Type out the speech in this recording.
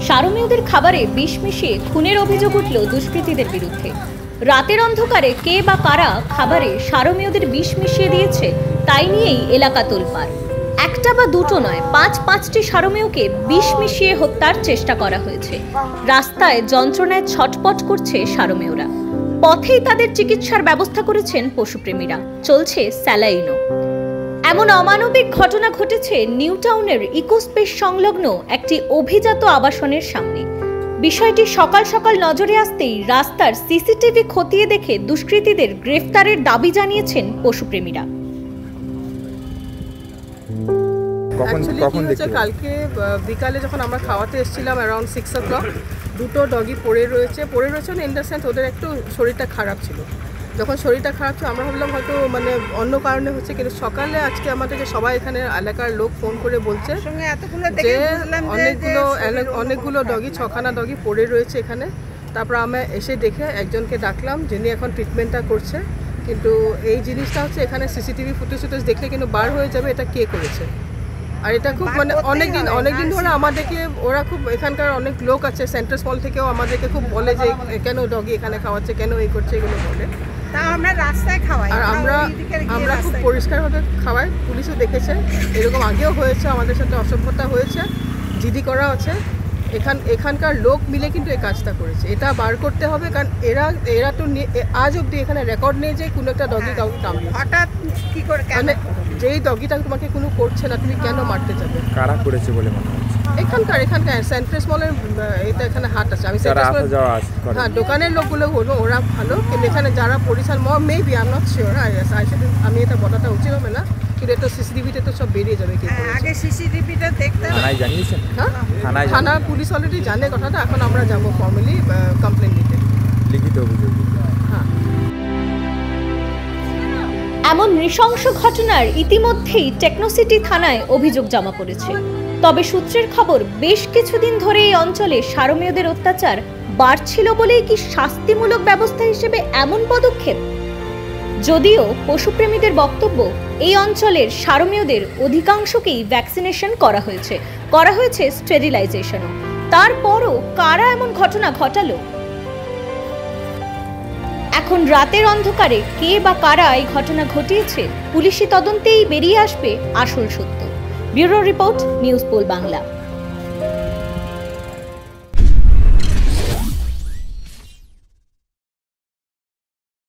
সারমেয়দের খাবারে বিষ মিশিয়ে খুনের অভিযোগ উঠল দুষ্কৃতীদের বিরুদ্ধে। রাতের অন্ধকারে কে বা কারা খাবারে সারমেয়দের বিষ মিশিয়ে দিয়েছে তাই নিয়েই এলাকা তোলপাড়। একটা বা দুটো নয়, পাঁচটি সারমেয়কে বিষ মিশিয়ে হত্যার চেষ্টা করা হয়েছে। রাস্তায় যন্ত্রণায় ছটপট করছে সারমেয়রা। পথেই তাদের চিকিৎসার ব্যবস্থা করেছেন পশুপ্রেমীরা, চলছে স্যালাইনও। এমন অমানবিক ঘটনা ঘটেছে নিউ টাউনের ইকোস্পেস সংলগ্ন একটি অভিজাত আবাসনের সামনে। বিষয়টি সকাল সকাল নজরে আসতেই রাস্তার সিসিটিভি খতিয়ে দেখে দুষ্কৃতীদের গ্রেফতারের দাবি জানিয়েছেন পশুপ্রেমীরা। কালকে বিকালে যখন আমরা খাওয়াতে এসেছিলাম অ্যারাউন্ড 6 o'clock, দুটো ডগি পড়ে রয়েছে ইন দ্য সেন্স ওদের একটু শরীরটা খারাপ ছিল। যখন শরীরটা খারাপ ছিল আমরা ভাবলাম হয়তো অন্য কারণে হচ্ছে, কিন্তু সকালে আজকে আমাদেরকে সবাই এখানে এলাকার লোক ফোন করে বলছে যে অনেকগুলো ডগি, 6খানা ডগি পড়ে রয়েছে এখানে। তারপর আমরা এসে দেখে একজনকে ডাকলাম যিনি এখন ট্রিটমেন্টটা করছে, কিন্তু এই জিনিসটা হচ্ছে এখানে সিসিটিভি ফুটেজ দেখলে কিন্তু বার হয়ে যাবে এটা কে করেছে। আর এটা খুব অনেকদিন ধরে আমাদেরকে ওরা খুব, এখানকার অনেক লোক আছে সেন্ট্রাল মল থেকেও আমাদেরকে খুব বলে যে কেন ডগি এখানে খাওয়াচ্ছে, কেন এই করছে, এগুলো বলে। আমরা রাস্তায় খাওয়াই আর আমরা খুব পরিষ্কারভাবে খাওয়াই। পুলিশও দেখেছে, এরকম আগেও হয়েছে, আমাদের সাথে অসভ্যতা হয়েছে, জিডি করা আছে। এখানকার লোক মিলে কিন্তু এই কাজটা করেছে, এটা বার করতে হবে। কারণ এরা তো আজ অব্দি এখানে রেকর্ড নেই যে কোনো একটা ডগি কাউকে কামড়িয়েছে। হঠাৎ কি করে, মানে যেই ডগিটা তোমাকে কোনো করছে না তুমি কেন মারতে যাবে? কারা করেছে বলে মনে হচ্ছে? এখানকার সেন্ট্রাল মলের এটা এখানে হাট আছে, আমি হ্যাঁ দোকানের লোকগুলো বলবো ওরা ভালো, কিন্তু এখানে যারা পরিচাল maybe I am not sure, আমি এটা বলাটা উচিত হবে না, কিন্তু এটা সিসিটিভিতে তো সব বেরিয়ে যাবে। আগে সিসিটিভিটা দেখতে থানায় জানিয়েছেন? হ্যাঁ, থানা পুলিশ অলরেডি জানে কথাটা। এখন আমরা যাবো ফর্মালি কমপ্লেন দিতে, লিখিত অভিযোগ। হ্যাঁ, এমন নৃশংস ঘটনার ইতিমধ্যেই টেকনোসিটি থানায় অভিযোগ জমা পড়েছে। তবে সূত্রের খবর, বেশ কিছুদিন ধরে এই অঞ্চলে সারমেয়দের অত্যাচার বাড়ছিল বলেই কি শাস্তিমূলক ব্যবস্থা হিসেবে এমন পদক্ষেপ? যদিও পশুপ্রেমীদের বক্তব্য, এই অঞ্চলের সারমেয়দের অধিকাংশকেই ভ্যাকসিনেশন করা হয়েছে স্টেরিলাইজেশনও। তারপরও কারা এমন ঘটনা ঘটালো? এখন রাতের অন্ধকারে কে বা কারা এই ঘটনা ঘটিয়েছে, পুলিশি তদন্তেই বেরিয়ে আসবে আসল সত্য। Bureau report, news pole Bangla.